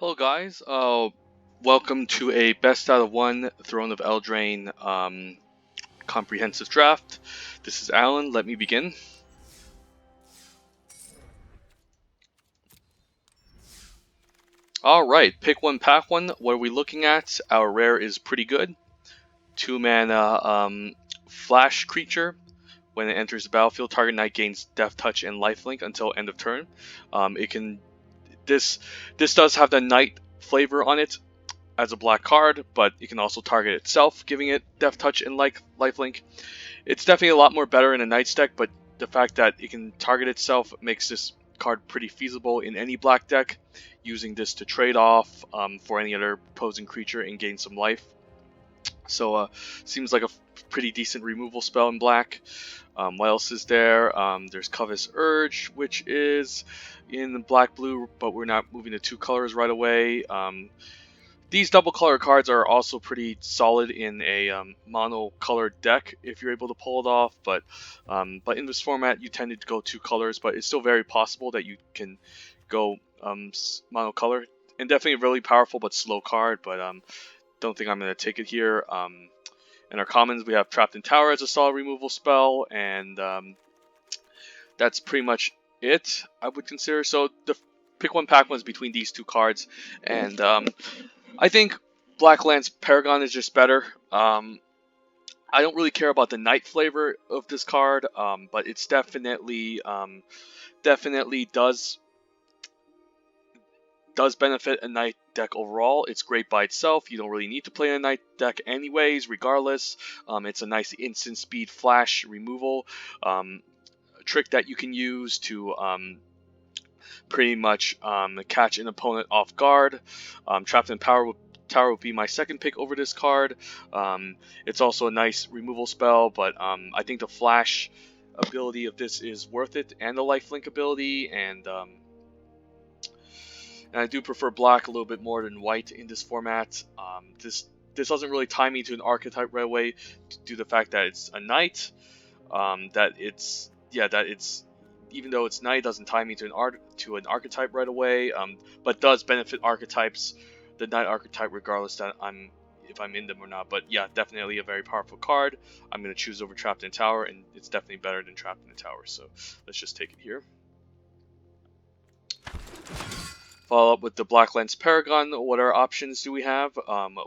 Hello guys, welcome to a best out of one Throne of Eldraine comprehensive draft. This is Alan, let me begin. Alright, pick one, pack one. What are we looking at? Our rare is pretty good. 2-mana flash creature. When it enters the battlefield, target knight gains Death Touch and Lifelink until end of turn. This does have the knight flavor on it as a black card, but it can also target itself, giving it Death Touch and Lifelink. It's definitely a lot more better in a Knight's deck, but the fact that it can target itself makes this card pretty feasible in any black deck, using this to trade off for any other opposing creature and gain some life. So seems like a pretty decent removal spell in black. What else is there? There's Covetous Urge, which is in black-blue, but we're not moving to two colors right away. These double color cards are also pretty solid in a mono-colored deck if you're able to pull it off. But in this format, you tend to go two colors, but it's still very possible that you can go mono-color. And definitely a really powerful but slow card, but don't think I'm going to take it here. In our commons, we have Trapped in Tower as a solid removal spell, and that's pretty much it, I would consider. So the pick one, pack one is between these two cards, and I think Blacklands Paragon is just better. I don't really care about the Knight flavor of this card, but it's definitely does benefit a Knight deck overall. It's great by itself. You don't really need to play in a Knight deck anyways, regardless. It's a nice instant speed flash removal trick that you can use to pretty much catch an opponent off guard. Trapped in Tower would be my second pick over this card. It's also a nice removal spell, but I think the flash ability of this is worth it, and the lifelink ability, and I do prefer black a little bit more than white in this format. This doesn't really tie me to an archetype right away due to the fact that it's a knight. That it's even though it's knight, doesn't tie me to an archetype right away. But does benefit archetypes, the knight archetype, regardless that if I'm in them or not. But yeah, definitely a very powerful card. I'm gonna choose over Trapped in Tower, and it's definitely better than Trapped in the Tower. So let's just take it here. Follow up with the Blacklands Paragon. What our options do we have?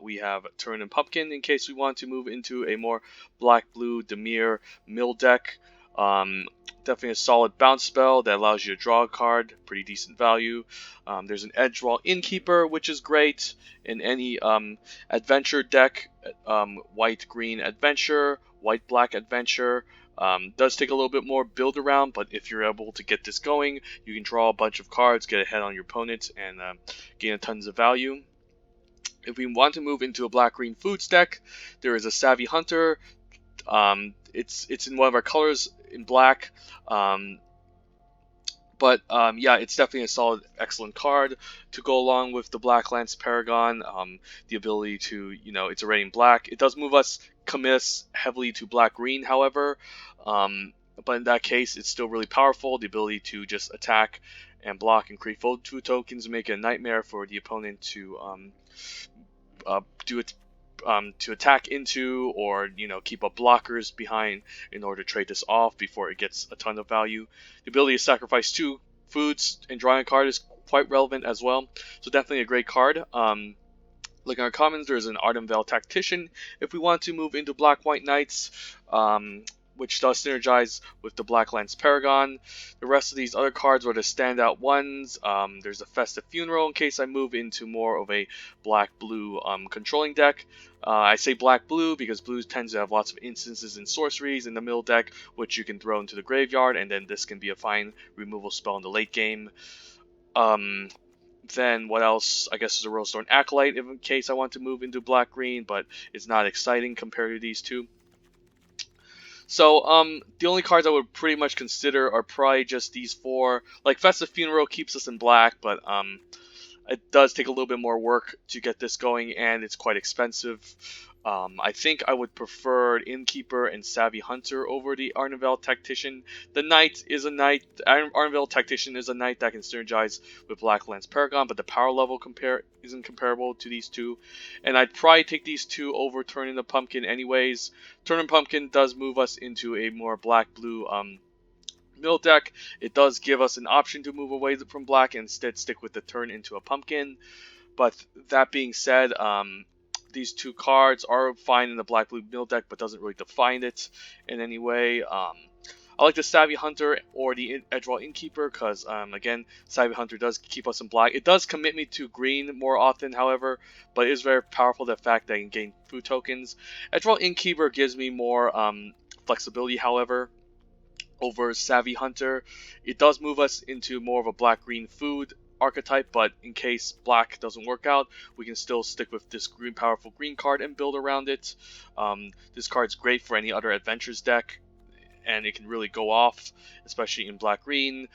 We have Turn and Pumpkin in case we want to move into a more black-blue Dimir mill deck. Definitely a solid bounce spell that allows you to draw a card, pretty decent value. There's an Edgewall Innkeeper, which is great in any adventure deck. White-green adventure, white-black adventure. Does take a little bit more build around, but if you're able to get this going, you can draw a bunch of cards, get ahead on your opponent, and gain tons of value. If we want to move into a black-green foods deck, there is a Savvy Hunter. It's in one of our colors in black. Yeah, it's definitely a solid, excellent card to go along with the Blacklands Paragon. The ability to, it's already in black. It does commit us heavily to black-green, however. But in that case, it's still really powerful. The ability to just attack and block and create fold 2 tokens, make it a nightmare for the opponent to do it. To attack into, or keep up blockers behind in order to trade this off before it gets a ton of value. The ability to sacrifice 2 foods and drawing a card is quite relevant as well, so definitely a great card. Looking at our commons, there's an Ardenvale Tactician if we want to move into Black-White Knights, which does synergize with the Blacklands Paragon. The rest of these other cards are the standout ones. There's a Festive Funeral in case I move into more of a black-blue controlling deck. I say black-blue because blue tends to have lots of instances and sorceries in the middle deck, which you can throw into the graveyard, and then this can be a fine removal spell in the late game. Then what else? I guess there's a Roilstone Acolyte in case I want to move into black-green, but it's not exciting compared to these two. So, the only cards I would pretty much consider are probably just these 4. Like, Festive Funeral keeps us in black, but it does take a little bit more work to get this going, and it's quite expensive. I think I would prefer Innkeeper and Savvy Hunter over the Arnivel Tactician. The Knight is a Knight. Arnivel Tactician is a Knight that can synergize with Black Lance Paragon, but the power level isn't comparable to these two. And I'd probably take these two over Turning the Pumpkin anyways. Turning Pumpkin does move us into a more black-blue mill deck. It does give us an option to move away from black and instead stick with the turn into a pumpkin. But that being said, these two cards are fine in the black-blue mill deck, but doesn't really define it in any way. I like the Savvy Hunter or the Edgewall Innkeeper because, again, Savvy Hunter does keep us in black. It does commit me to green more often, however, but it is very powerful, the fact that I can gain food tokens. Edgewall Innkeeper gives me more flexibility, however, over Savvy Hunter. It does move us into more of a black-green food archetype, but in case black doesn't work out, we can still stick with this powerful green card and build around it. This card's great for any other adventures deck, and it can really go off, especially in black-green,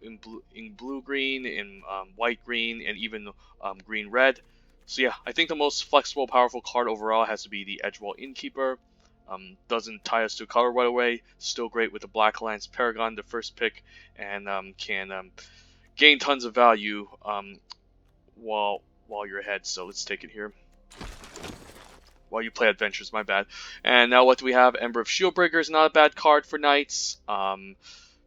in blue-green, in white-green, and even green-red. So yeah, I think the most flexible, powerful card overall has to be the Edgewall Innkeeper. Doesn't tie us to a color right away. Still great with the Black Lance Paragon, the first pick, and can gain tons of value while you're ahead. So let's take it here. While you play adventures, my bad. And now what do we have? Ember of Shieldbreaker is not a bad card for knights.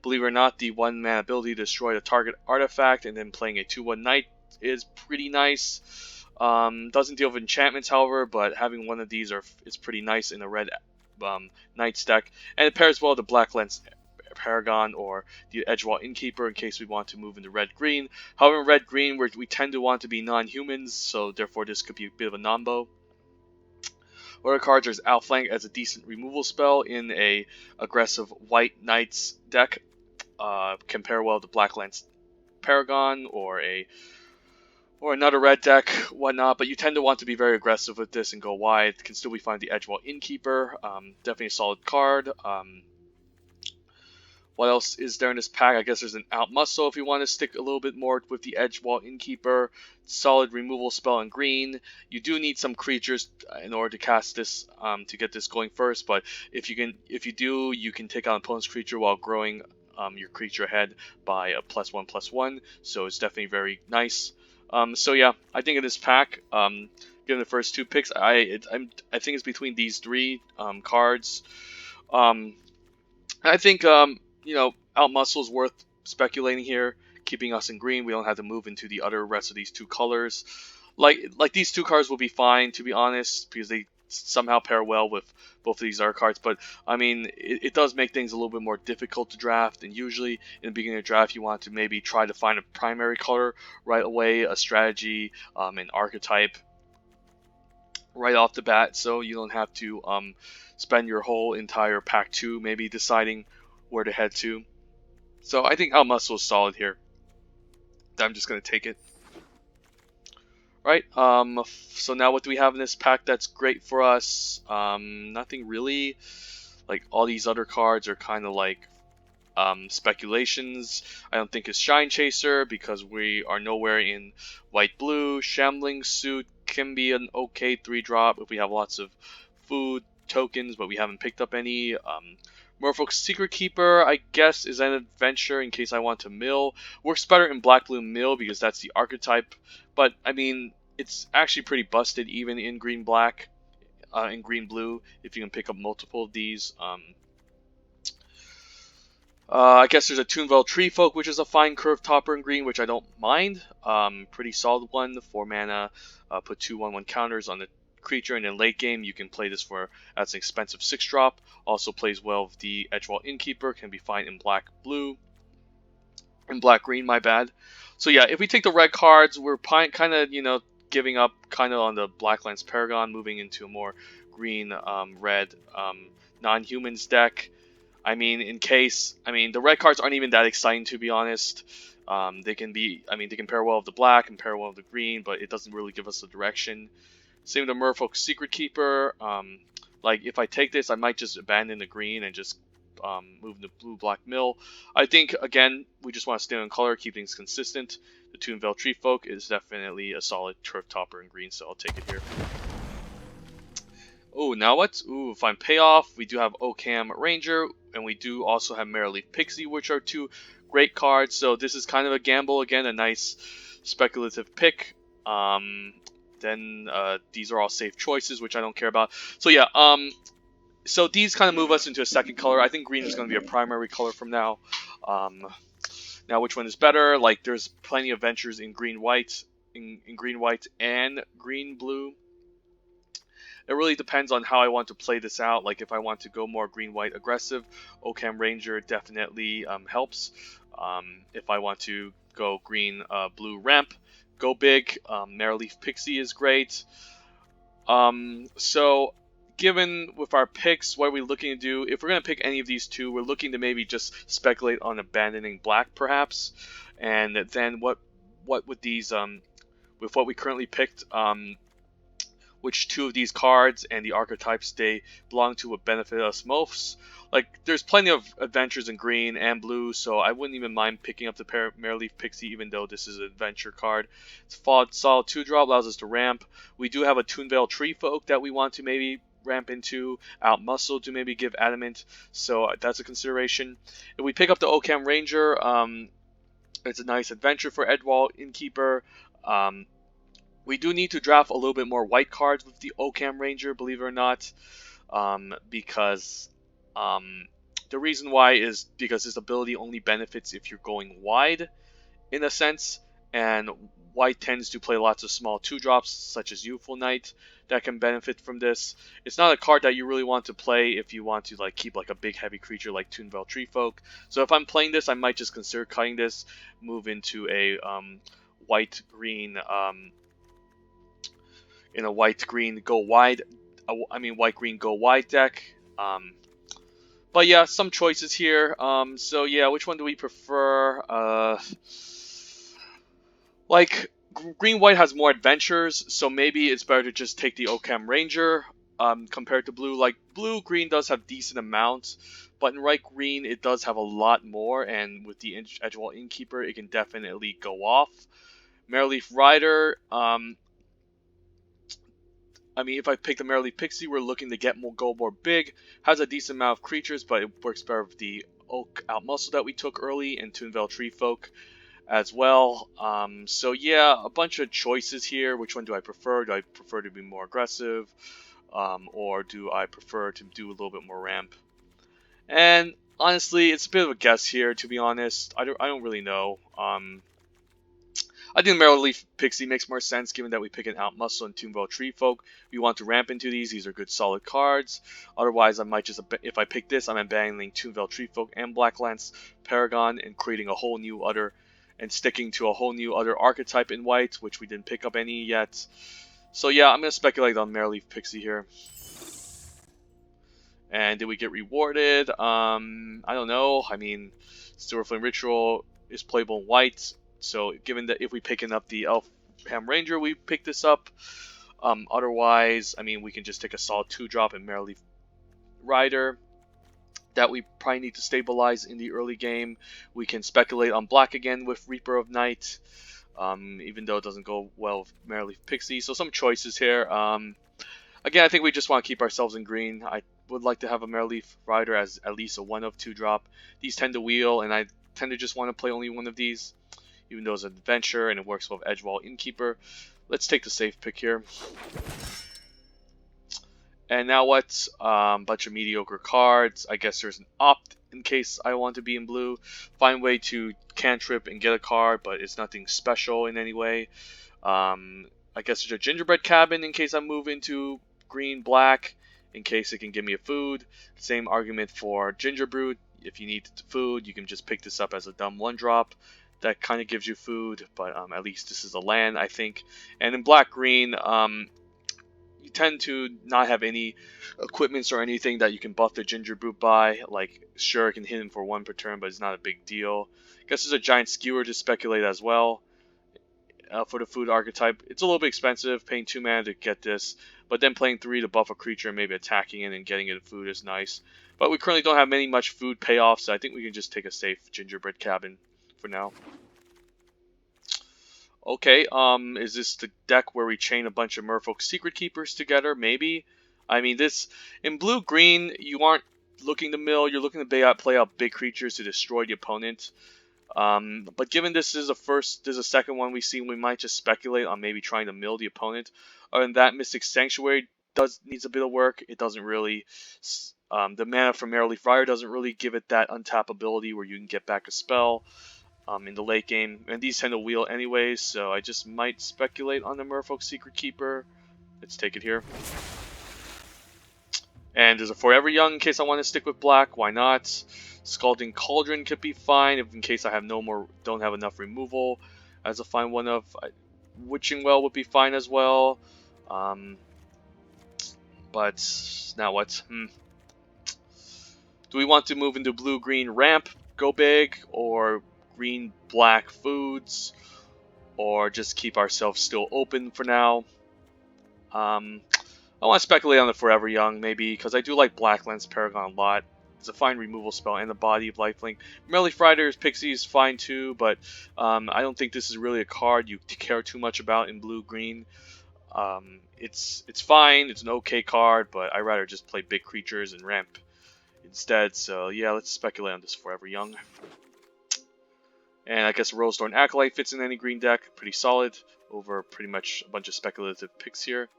Believe it or not, the 1-mana ability to destroy the target artifact and then playing a 2/1 knight is pretty nice. Doesn't deal with enchantments, however, but having one of these is pretty nice in a red Knight's deck. And it pairs well with the Black Lance Paragon or the Edgewall Innkeeper in case we want to move into red-green. However, in red-green, we tend to want to be non-humans, so therefore this could be a bit of a nombo. Other cards, there's Outflank as a decent removal spell in a aggressive white Knights deck. Can pair well with the Black Lance Paragon or another red deck, whatnot, but you tend to want to be very aggressive with this and go wide. Can still be fine with the Edgewall Innkeeper. Definitely a solid card. What else is there in this pack? I guess there's an Out Muscle if you want to stick a little bit more with the Edgewall Innkeeper. Solid removal spell in green. You do need some creatures in order to cast this to get this going first, but if you do, you can take out an opponent's creature while growing your creature ahead by a +1/+1. So it's definitely very nice. So yeah, I think in this pack, given the first two picks, I think it's between these three cards. I think Out Muscle is worth speculating here, keeping us in green. We don't have to move into the rest of these two colors. Like these two cards will be fine, to be honest, because they somehow pair well with both of these other cards. But I mean, it does make things a little bit more difficult to draft. And usually in the beginning of the draft, you want to maybe try to find a primary color right away, a strategy, an archetype right off the bat, so you don't have to spend your whole entire pack 2 maybe deciding where to head to. So I think Out Muscle is solid here. I'm just going to take it. Right, so now what do we have in this pack that's great for us? Nothing really. Like, all these other cards are kind of like speculations. I don't think it's Shine Chaser because we are nowhere in white-blue. Shambling Suit can be an okay 3-drop if we have lots of food tokens, but we haven't picked up any. Merfolk's Secret Keeper, I guess, is an adventure in case I want to mill. Works better in black-blue mill because that's the archetype. But, I mean, it's actually pretty busted even in green-black, in green-blue, if you can pick up multiple of these. I guess there's a Toonvale Treefolk, which is a fine curved topper in green, which I don't mind. Pretty solid one, 4 mana, put 2/1/1 counters on the creature, and in late game you can play this as an expensive 6-drop. Also plays well with the Edgewall Innkeeper, can be fine in black-blue. In black-green, my bad. So yeah, if we take the red cards, we're kind of, giving up kind of on the Black Lance Paragon, moving into a more green, red, non-humans deck. I mean, the red cards aren't even that exciting, to be honest. They can pair well with the black and pair well with the green, but it doesn't really give us a direction. Same with the Merfolk's Secret Keeper. Like, if I take this, I might just abandon the green and just move into blue-black mill. I think, again, we just want to stay on color, keep things consistent. The Toonvale Treefolk is definitely a solid turf topper in green, so I'll take it here. Oh, now what? Ooh, fine payoff. We do have Ocam Ranger, and we do also have Merrileaf Pixie, which are two great cards. So this is kind of a gamble again, a nice speculative pick. Um, then these are all safe choices, which I don't care about. So yeah, so these kind of move us into a second color. I think green is going to be a primary color from now. Um, Now, which one is better? Like, there's plenty of ventures in green white, in green white and green blue. It really depends on how I want to play this out. Like, if I want to go more green white aggressive, Ocam Ranger definitely helps. If I want to go green blue ramp, go big. Merrileaf Pixie is great. So given with our picks, what are we looking to do? If we're going to pick any of these two, we're looking to maybe just speculate on abandoning black, perhaps. And then what would these with what we currently picked, which two of these cards and the archetypes they belong to would benefit us most? Like, there's plenty of adventures in green and blue, so I wouldn't even mind picking up the Merrileaf Pixie, even though this is an adventure card. It's solid 2-drop, allows us to ramp. We do have a Toonvale Tree Folk that we want to maybe ramp into, out muscle to maybe give adamant, so that's a consideration. If we pick up the Ocam Ranger, it's a nice adventure for Edwall Innkeeper. We do need to draft a little bit more white cards with the Ocam Ranger, believe it or not, because the reason why is because this ability only benefits if you're going wide, in a sense, and white tends to play lots of small 2-drops, such as Youthful Knight, that can benefit from this. It's not a card that you really want to play if you want to like keep like a big heavy creature like Toonvale Treefolk. So if I'm playing this, I might just consider cutting this, move into a white-green in a white-green go wide. White-green go wide deck. But yeah, some choices here. So yeah, which one do we prefer? Like, green white has more adventures, so maybe it's better to just take the Ocam Ranger compared to blue. Like, blue green does have decent amounts, but in right green it does have a lot more, and with the Edgewall Innkeeper it can definitely go off. Merrileaf Rider, if I pick the Merrileaf Pixie, we're looking to go more big. Has a decent amount of creatures, but it works better with the Oak Out Muscle that we took early and Toonvale Treefolk as well. So yeah, a bunch of choices here. Which one do I prefer? Do I prefer to be more aggressive? Or do I prefer to do a little bit more ramp? And honestly, it's a bit of a guess here, to be honest. I don't really know. I think Merrileaf Pixie makes more sense given that we pick an Out Muscle and Toonvale Treefolk. We want to ramp into these. These are good solid cards. Otherwise, I might just, if I pick this, I'm abandoning Toonvale Treefolk and Blacklance Paragon and creating a whole new other, and sticking to a whole new other archetype in white, which we didn't pick up any yet. So yeah, I'm going to speculate on Merrileaf Pixie here. And did we get rewarded? I don't know. Silver Flame Ritual is playable in white. So given that if we picking up the Elfham Ranger, we pick this up. Otherwise, we can just take a solid 2-drop in Merrileaf Rider that we probably need to stabilize in the early game. We can speculate on black again with Reaper of Night, even though it doesn't go well with Merrileaf Pixie. So some choices here. Again, I think we just want to keep ourselves in green. I would like to have a Merrileaf Rider as at least a 1 of 2-drop. These tend to wheel, and I tend to just want to play only one of these, even though it's an adventure and it works with Edgewall Innkeeper. Let's take the safe pick here. And now what? Bunch of mediocre cards. I guess there's an opt in case I want to be in blue. Find way to cantrip and get a card, but it's nothing special in any way. I guess there's a Gingerbread Cabin in case I move into green black, in case it can give me a food. Same argument for Ginger Brood. If you need food, you can just pick this up as a dumb 1-drop. That kind of gives you food, but at least this is a land, I think. And in black-green, you tend to not have any equipments or anything that you can buff the Ginger Brood by. Like, sure, it can hit him for 1 per turn, but it's not a big deal. I guess there's a Giant Skewer to speculate as well. For the food archetype, it's a little bit expensive, paying 2 mana to get this, but then playing 3 to buff a creature and maybe attacking it and getting it food is nice. But we currently don't have much food payoffs, so I think we can just take a safe Gingerbread Cabin for now. Okay, is this the deck where we chain a bunch of Merfolk Secret Keepers together? Maybe. I mean, this in blue-green, you aren't looking to mill. You're looking to play out big creatures to destroy the opponent. But given this is a second one we see, we might just speculate on maybe trying to mill the opponent. Other than that, Mystic Sanctuary needs a bit of work. It doesn't really, the mana from Merrily Friar doesn't really give it that untap ability where you can get back a spell in the late game. And these tend to wheel anyways, so I just might speculate on the Merfolk Secret Keeper. Let's take it here. And there's a Forever Young in case I want to stick with black. Why not? Scalding Cauldron could be fine if in case I have don't have enough removal. As a fine one of Witching Well would be fine as well. But now what? Do we want to move into blue-green ramp, go big, or green-black foods, or just keep ourselves still open for now? I want to speculate on the Forever Young, maybe, because I do like Black Lens Paragon a lot. It's a fine removal spell and the body of lifelink. Merrily Friar's Pixie is fine too, but I don't think this is really a card you care too much about in blue-green. It's fine, it's an okay card, but I'd rather just play big creatures and ramp instead. So yeah, let's speculate on this Forever Young. And I guess Rosethorn Acolyte fits in any green deck, pretty solid, over pretty much a bunch of speculative picks here.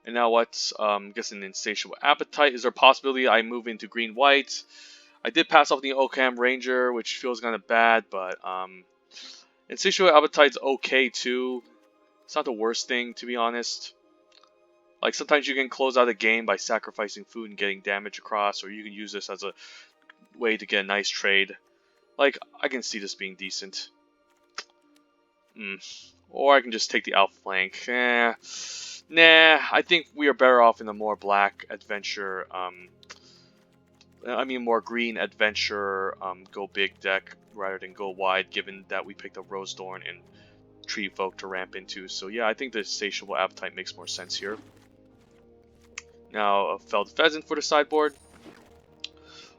And now what? I'm guessing Insatiable Appetite. Is there a possibility I move into green-white? I did pass off the Occam Ranger, which feels kind of bad, but Insatiable Appetite's okay too. It's not the worst thing, to be honest. Like, sometimes you can close out a game by sacrificing food and getting damage across, or you can use this as a way to get a nice trade. Like, I can see this being decent. Or I can just take the outflank. Nah, I think we are better off in a more black adventure, more green adventure, go big deck rather than go wide, given that we picked up Rosethorn and Tree Folk to ramp into. So yeah, I think the Insatiable Appetite makes more sense here. Now, a Felled Pheasant for the sideboard.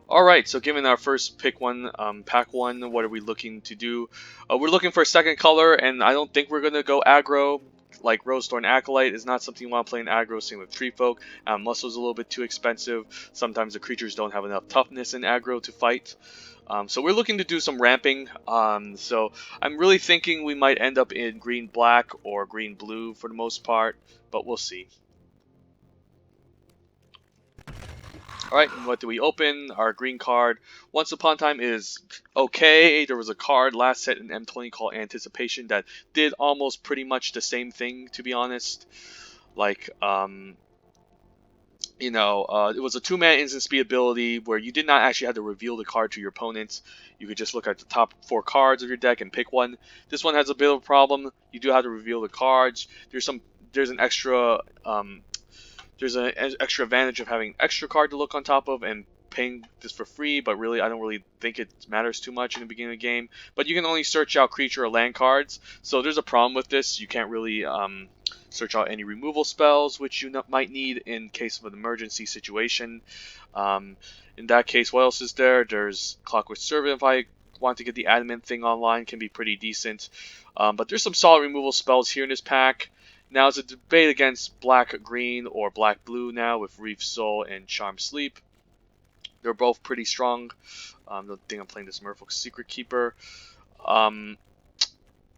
Alright, so given our first pack one, what are we looking to do? We're looking for a second color, and I don't think we're going to go aggro. Like Rosethorn Acolyte is not something you want to play in aggro, same with Tree Folk. Muscle's a little bit too expensive. Sometimes the creatures don't have enough toughness in aggro to fight. So we're looking to do some ramping. So I'm really thinking we might end up in green-black or green-blue for the most part, but we'll see. Alright, and what do we open? Our green card. Once Upon a Time is okay. There was a card last set in M20 called Anticipation that did almost pretty much the same thing, to be honest. Like, it was a 2-mana instant speed ability where you did not actually have to reveal the card to your opponents. You could just look at the top 4 cards of your deck and pick one. This one has a bit of a problem. You do have to reveal the cards. There's an extra advantage of having an extra card to look on top of and paying this for free, but really I don't really think it matters too much in the beginning of the game. But you can only search out creature or land cards, so there's a problem with this. You can't really search out any removal spells, which you might need in case of an emergency situation. In that case, what else is there? There's Clockwork Servant if I want to get the Adamant thing online, can be pretty decent. But there's some solid removal spells here in this pack. Now it's a debate against black-green or black-blue now with Reef Soul and Charm Sleep. They're both pretty strong. The thing I'm playing this Merfolk Secret Keeper.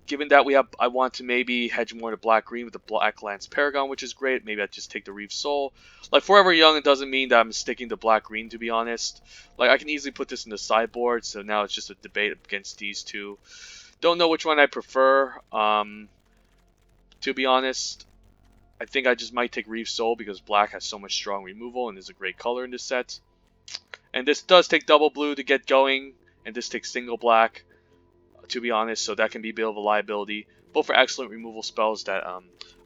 Given that I want to maybe hedge more to black-green with the Black Lance Paragon, which is great. Maybe I just take the Reef Soul. Like, Forever Young, it doesn't mean that I'm sticking to black-green, to be honest. Like, I can easily put this in the sideboard, so now it's just a debate against these two. Don't know which one I prefer. To be honest, I think I just might take Reef Soul because black has so much strong removal and is a great color in this set. And this does take double blue to get going, and this takes single black, to be honest, so that can be a bit of a liability. Both are excellent removal spells that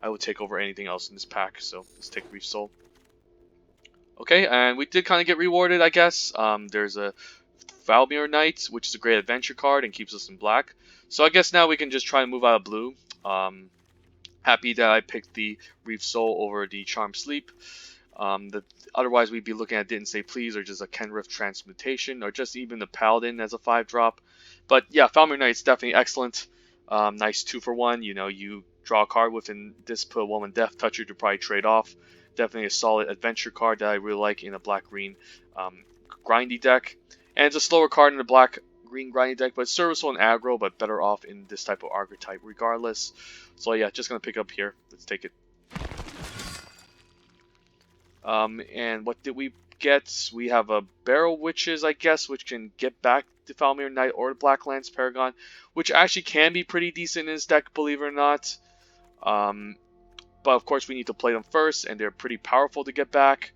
I would take over anything else in this pack, so let's take Reef Soul. Okay, and we did kind of get rewarded, I guess. There's a Valmir Knight, which is a great adventure card and keeps us in black. So I guess now we can just try and move out of blue. Happy that I picked the Reef Soul over the Charm Sleep. Otherwise, we'd be looking at Didn't Say Please or just a Kenrith Transmutation or just even the Paladin as a 5-drop. But yeah, Valmir Knight's definitely excellent. Nice 2-for-1. You draw a card within this, put a 1/1 Death Toucher to probably trade off. Definitely a solid adventure card that I really like in a black-green grindy deck. And it's a slower card in the black-green grindy deck, but it's serviceable in aggro, but better off in this type of archetype regardless. So yeah, just going to pick up here. Let's take it. And what did we get? We have a Barrel Witches, I guess, which can get back the Falmir Knight or the Black Lance Paragon, which actually can be pretty decent in this deck, believe it or not. But of course we need to play them first, and they're pretty powerful to get back.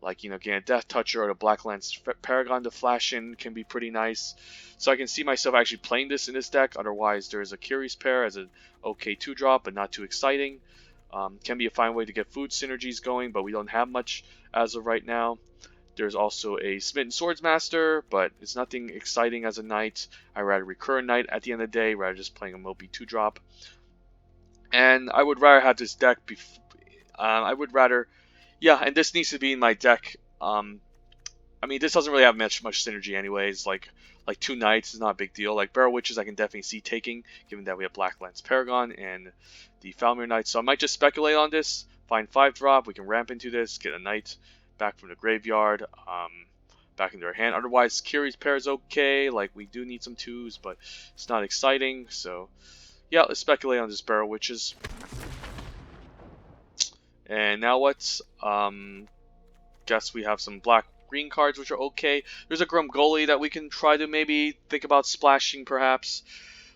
Like, you know, getting a Death Toucher or the Black Lance Paragon to flash in can be pretty nice. So I can see myself actually playing this in this deck. Otherwise, there's a Curious Pair as an okay 2-drop, but not too exciting. Can be a fine way to get food synergies going, but we don't have much as of right now. There's also a Smitten Swordsmaster, but it's nothing exciting as a knight. I'd rather recur a knight at the end of the day, rather just playing a Moby 2-drop. And I would rather have this deck I would rather... Yeah, and this needs to be in my deck. I mean, this doesn't really have much synergy anyways. Like 2 knights is not a big deal. Like Barrel Witches I can definitely see taking, given that we have Black Lance Paragon and the Falmir Knight. So I might just speculate on this. Find 5-drop, we can ramp into this, get a knight back from the graveyard, back into our hand. Otherwise, Curious Pair is okay. Like, we do need some 2s, but it's not exciting. So yeah, let's speculate on this Barrel Witches. And now what? Guess we have some black-green cards which are okay. There's a Grumgoli that we can try to maybe think about splashing perhaps.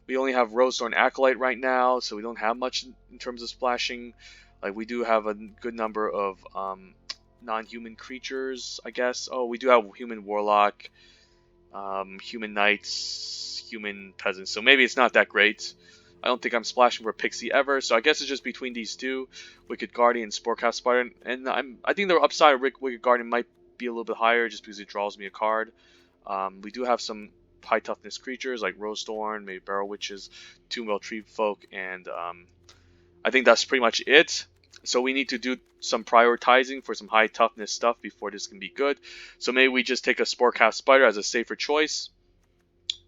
We only have Rosethorn Acolyte right now, so we don't have much in terms of splashing. Like, we do have a good number of non-human creatures, I guess. Oh, we do have Human Warlock, Human Knights, Human Peasants, so maybe it's not that great. I don't think I'm splashing for Pixie ever, so I guess it's just between these two, Wicked Guardian and Sporecraft Spider. And I think the upside of Wicked Guardian might be a little bit higher just because it draws me a card. We do have some high toughness creatures like Rosethorn, maybe Barrel Witches, 2 Tree Folk, and I think that's pretty much it. So we need to do some prioritizing for some high toughness stuff before this can be good. So maybe we just take a Sporecraft Spider as a safer choice.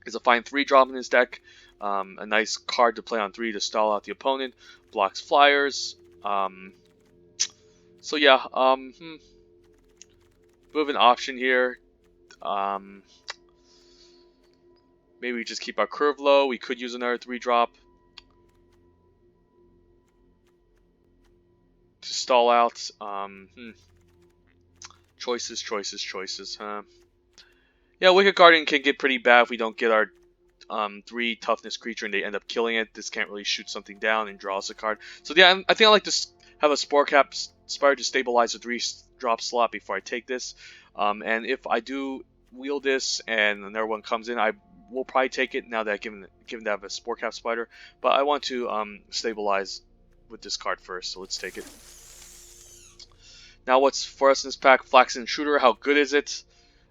It's a fine 3-drop in this deck. A nice card to play on 3 to stall out the opponent. Blocks flyers. So yeah, bit of an option here. Maybe we just keep our curve low. We could use another 3-drop to stall out. Choices, huh? Yeah, Wicked Guardian can get pretty bad if we don't get our 3 toughness creature and they end up killing it. This can't really shoot something down and draw us a card. So yeah, I think I like to have a Sporecraft Spider to stabilize the 3-drop slot before I take this. And if I do wield this and another one comes in, I will probably take it now that given that I have a Sporecraft Spider. But I want to stabilize with this card first, so let's take it. Now what's for us in this pack? Flaxen Intruder, how good is it?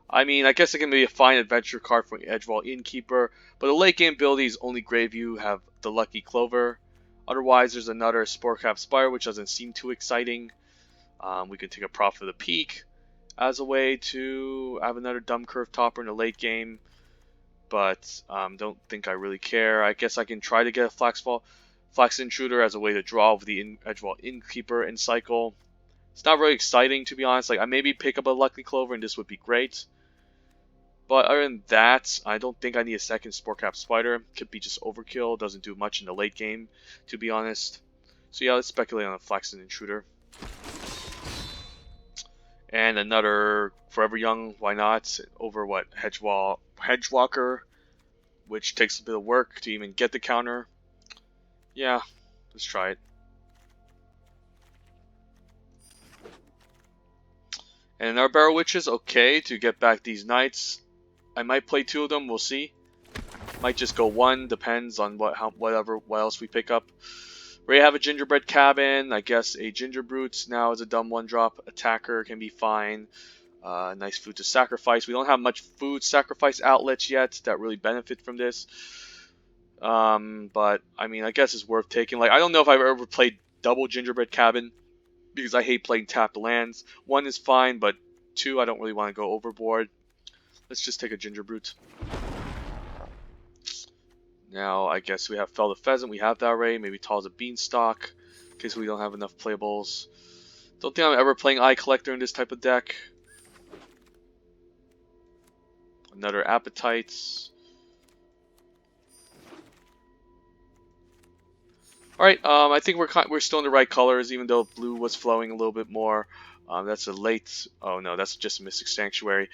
I mean, I guess it can be a fine adventure card for Edgewall Innkeeper, but the late game abilities only Graveview have the Lucky Clover. Otherwise, there's another Sporecraft Spire, which doesn't seem too exciting. We can take a Prophet of the Peak as a way to have another Dumb Curve Topper in the late game, but don't think I really care. I guess I can try to get a Flax Intruder as a way to draw with the Edgewall Innkeeper and cycle. It's not really exciting, to be honest. Like, I maybe pick up a Lucky Clover and this would be great. But other than that, I don't think I need a second Sporecraft Spider. Could be just overkill. Doesn't do much in the late game, to be honest. So yeah, let's speculate on a Flaxen Intruder. And another Forever Young, why not? Over what? Hedgewalker, which takes a bit of work to even get the counter. Yeah, let's try it. And our Barrel Witches, okay, to get back these knights. I might play 2 of them, we'll see. Might just go 1, depends on what else we pick up. We have a Gingerbread Cabin, I guess a Ginger Brute now is a dumb 1-drop attacker, can be fine. Nice food to sacrifice. We don't have much food sacrifice outlets yet that really benefit from this. But I mean, I guess it's worth taking. Like, I don't know if I've ever played double Gingerbread Cabin, because I hate playing tapped lands. 1 is fine, but 2 I don't really want to go overboard. Let's just take a Ginger Brute. Now, I guess we have Fell the Pheasant. We have that already. Maybe Tall's a Beanstalk, in case we don't have enough playables. Don't think I'm ever playing Eye Collector in this type of deck. Another Appetites. Alright, I think we're still in the right colors, even though blue was flowing a little bit more. That's a late... Oh no, that's just a Mystic Sanctuary.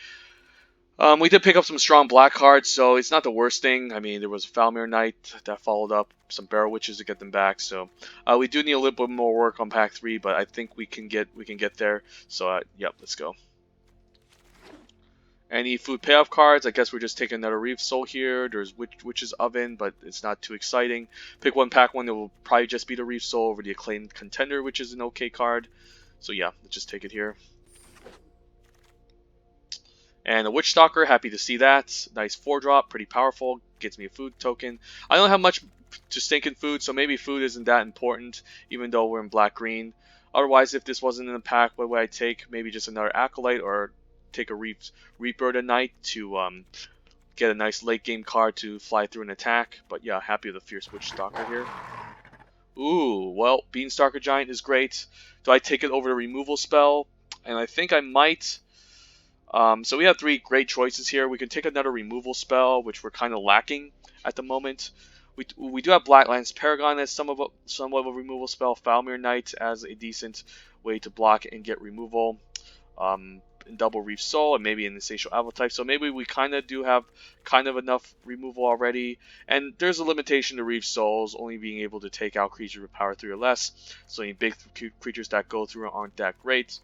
We did pick up some strong black cards, so it's not the worst thing. I mean, there was Falmir Knight that followed up, some Barrel Witches to get them back. So we do need a little bit more work on pack 3, but I think we can get there. So yep, let's go. Any food payoff cards? I guess we're just taking another Reef Soul here. There's Witch's Oven, but it's not too exciting. Pick one, pack one. It will probably just be the Reef Soul over the Acclaimed Contender, which is an okay card. So yeah, let's just take it here. And a Witch Stalker, happy to see that. Nice 4-drop, pretty powerful. Gets me a food token. I don't have much to stink in food, so maybe food isn't that important, even though we're in black-green. Otherwise, if this wasn't in the pack, what would I take? Maybe just another Acolyte, or take a Reaper tonight to get a nice late-game card to fly through an attack. But yeah, happy with the Fierce Witch Stalker here. Ooh, well, Beanstalker Giant is great. Do I take it over the removal spell? And I think I might... so we have 3 great choices here. We can take another removal spell, which we're kind of lacking at the moment. We do have Blacklands Paragon as somewhat of a removal spell. Falmir Knight as a decent way to block and get removal. In Double Reef Soul and maybe an Insatiable Apple type. So maybe we kind of do have kind of enough removal already. And there's a limitation to Reef Souls, only being able to take out creatures with power 3 or less. So any big creatures that go through aren't that great.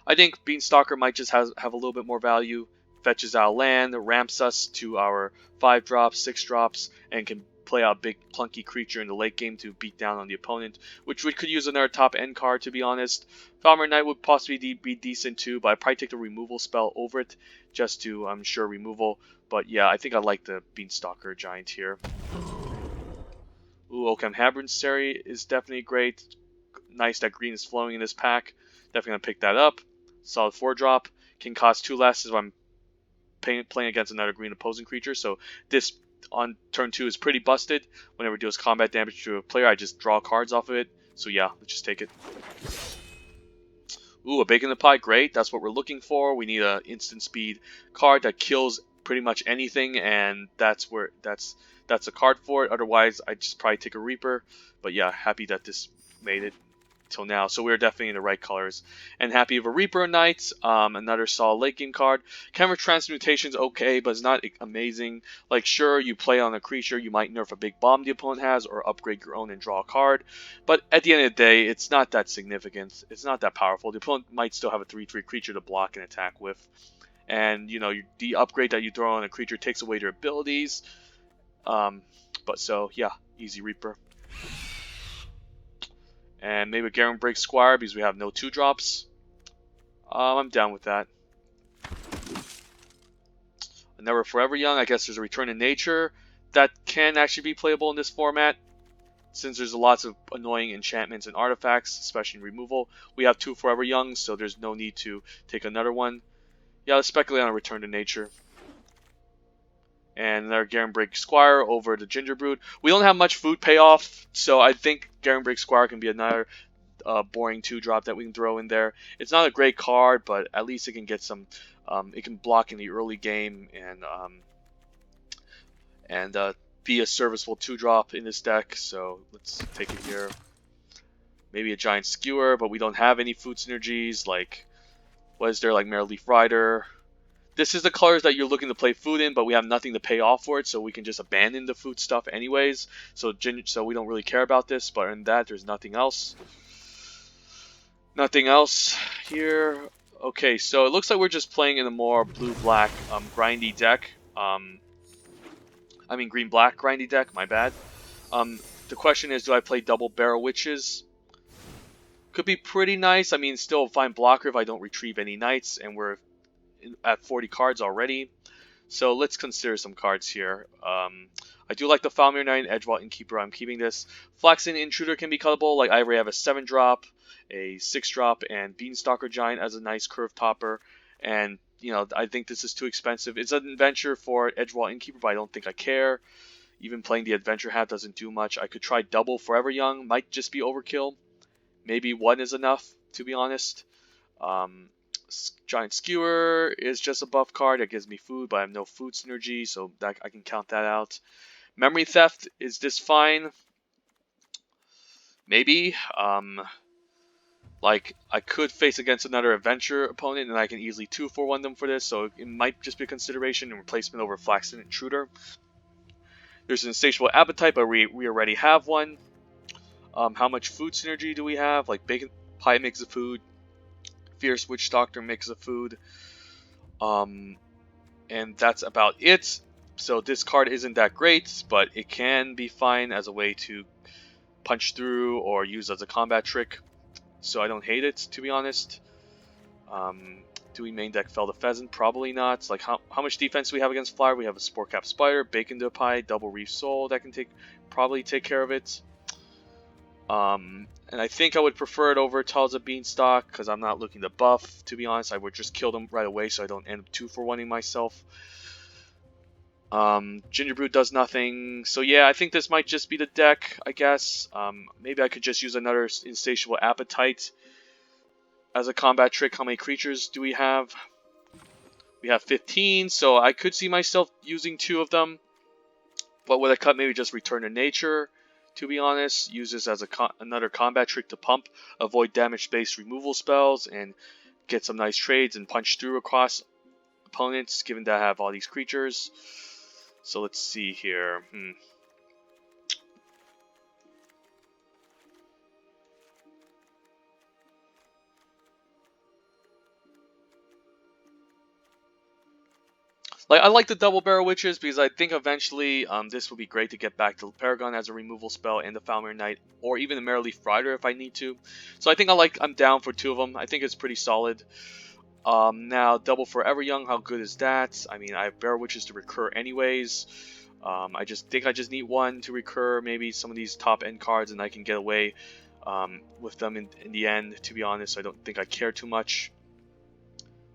I think Beanstalker might just have a little bit more value. Fetches out land, ramps us to our 5-drops, 6-drops, and can play out a big clunky creature in the late game to beat down on the opponent, which we could use another top end card, to be honest. Falmir Knight would possibly be decent too, but I'd probably take the removal spell over it just to ensure removal. But yeah, I think I like the Beanstalker Giant here. Ooh, Occam Habernsary is definitely great. Nice that green is flowing in this pack. Definitely going to pick that up. Solid 4-drop. Can cost 2 less if I'm playing against another green opposing creature. So this on turn 2 is pretty busted. Whenever it deals combat damage to a player, I just draw cards off of it. So yeah, let's just take it. Ooh, a Bacon in the Pie, great. That's what we're looking for. We need an instant speed card that kills pretty much anything, and that's a card for it. Otherwise, I'd just probably take a Reaper. But yeah, happy that this made it till now. So we're definitely in the right colors. And happy of a Reaper Knight, another solid late game card. Camera Transmutation's okay, but it's not amazing. Like, sure, you play on a creature, you might nerf a big bomb the opponent has, or upgrade your own and draw a card. But at the end of the day, it's not that significant. It's not that powerful. The opponent might still have a 3/3 creature to block and attack with. And, you know, the upgrade that you throw on a creature takes away their abilities. But so, yeah, easy Reaper. And maybe a Garen Break Squire because we have no 2-drops. I'm down with that. Another Forever Young. I guess there's a Return to Nature that can actually be playable in this format. Since there's lots of annoying enchantments and artifacts, especially in removal. We have 2 Forever Youngs, so there's no need to take another one. Yeah, let's speculate on a Return to Nature. And another Garen Break Squire over the Gingerbread. We don't have much food payoff, so I think Garen Break Squire can be another boring 2-drop that we can throw in there. It's not a great card, but at least it can get some. It can block in the early game and be a serviceable 2-drop in this deck. So let's take it here. Maybe a Giant Skewer, but we don't have any food synergies. Like, what is there? Like Mare Leaf Rider. This is the colors that you're looking to play food in, but we have nothing to pay off for it, so we can just abandon the food stuff anyways. So we don't really care about this, but in that, there's nothing else. Nothing else here. Okay, so it looks like we're just playing in a more blue-black grindy deck. I mean green-black grindy deck, my bad. The question is, do I play double Barrel Witches? Could be pretty nice. I mean, still a fine blocker if I don't retrieve any knights, and we're at 40 cards already. So let's consider some cards here. I do like the Falmir Knight and Edgewall Innkeeper. I'm keeping this. Flaxen Intruder can be cuttable. Like, I already have a 7-drop, a 6-drop, and Beanstalker Giant as a nice curve topper. And, you know, I think this is too expensive. It's an adventure for Edgewall Innkeeper, but I don't think I care. Even playing the Adventure Hat doesn't do much. I could try double Forever Young, might just be overkill. Maybe one is enough, to be honest. Giant Skewer is just a buff card that gives me food, but I have no food synergy, so that I can count that out. Memory Theft, is this fine? Maybe. Like, I could face against another Adventure opponent, and I can easily 2-for-1 them for this, so it might just be a consideration in replacement over Flaxen Intruder. There's an Insatiable Appetite, but we already have one. How much food synergy do we have? Like, Bacon Pie makes a food. Fierce Witch Doctor makes a food. And that's about it. So this card isn't that great, but it can be fine as a way to punch through or use as a combat trick. So I don't hate it, to be honest. Do we main deck Fell the Pheasant? Probably not. Like, how much defense do we have against Flyer? We have a Spore Cap Spider, Bacon Pie, Double Reef Soul that can probably take care of it. And I think I would prefer it over Talza Beanstalk because I'm not looking to buff, to be honest. I would just kill them right away so I don't end up 2-for-1ing myself. Gingerbrew does nothing. So yeah, I think this might just be the deck, I guess. Maybe I could just use another Insatiable Appetite as a combat trick. How many creatures do we have? We have 15, so I could see myself using 2 of them. But would I cut maybe just Return to Nature? To be honest, use this as another combat trick to pump, avoid damage-based removal spells, and get some nice trades and punch through across opponents, given that I have all these creatures. So let's see here. Like, I like the Double Barrel Witches because I think eventually this will be great to get back to Paragon as a removal spell and the Falmer Knight, or even the Merreleaf Rider if I need to. So I think I'm down for 2 of them. I think it's pretty solid. Now, Double Forever Young, how good is that? I mean, I have Barrel Witches to recur anyways. I just think I just need 1 to recur maybe some of these top end cards, and I can get away with them in the end, to be honest. I don't think I care too much.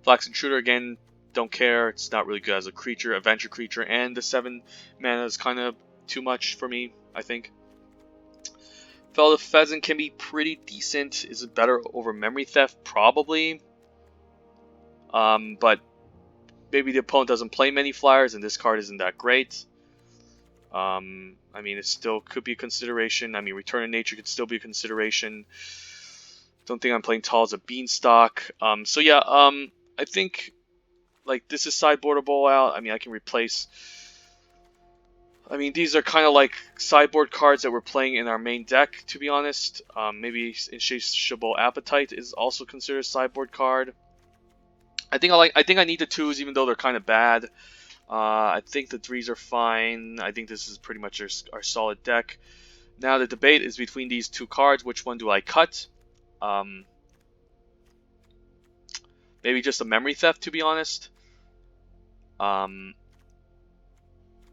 Flax Intruder, again, don't care. It's not really good as a creature, adventure creature, and the 7 mana is kind of too much for me, I think. Fell the Pheasant can be pretty decent. Is it better over Memory Theft? Probably. But maybe the opponent doesn't play many flyers, and this card isn't that great. I mean, it still could be a consideration. I mean, Return to Nature could still be a consideration. Don't think I'm playing Talza Beanstalk. So yeah, I think, like, this is sideboardable out. I mean, I can replace... I mean, these are kind of like sideboard cards that we're playing in our main deck, to be honest. Maybe Insatiable Appetite is also considered a sideboard card. I think I need the 2s, even though they're kind of bad. I think the 3s are fine. I think this is pretty much our solid deck. Now the debate is between these 2 cards. Which one do I cut? Maybe just a Memory Theft, to be honest.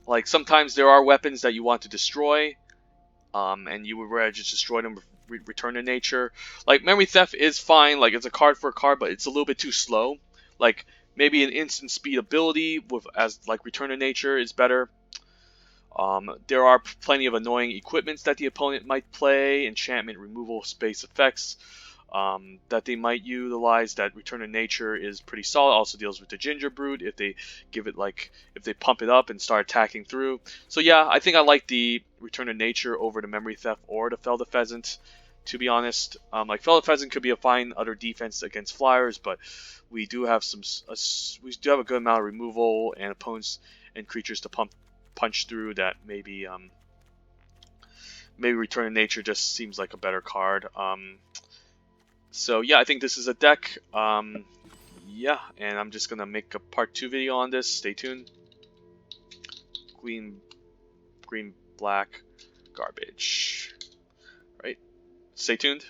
Like, sometimes there are weapons that you want to destroy, and you would rather just destroy them, Return to Nature. Like, Memory Theft is fine, like, it's a card for a card, but it's a little bit too slow. Like, maybe an instant speed ability like Return to Nature is better. There are plenty of annoying equipments that the opponent might play, enchantment, removal, space effects, that they might utilize. That Return to Nature is pretty solid. Also deals with the Gingerbrew if they if they pump it up and start attacking through. So yeah, I think I like the Return to Nature over the Memory Theft or the Fell the Pheasant, to be honest. Like, Fell the Pheasant could be a fine other defense against flyers, but we do have a good amount of removal and opponents and creatures to punch through that maybe Return to Nature just seems like a better card. So yeah, I think this is a deck. Yeah, and I'm just gonna make a part 2 video on this. Stay tuned. Green, black, garbage. Right? Stay tuned.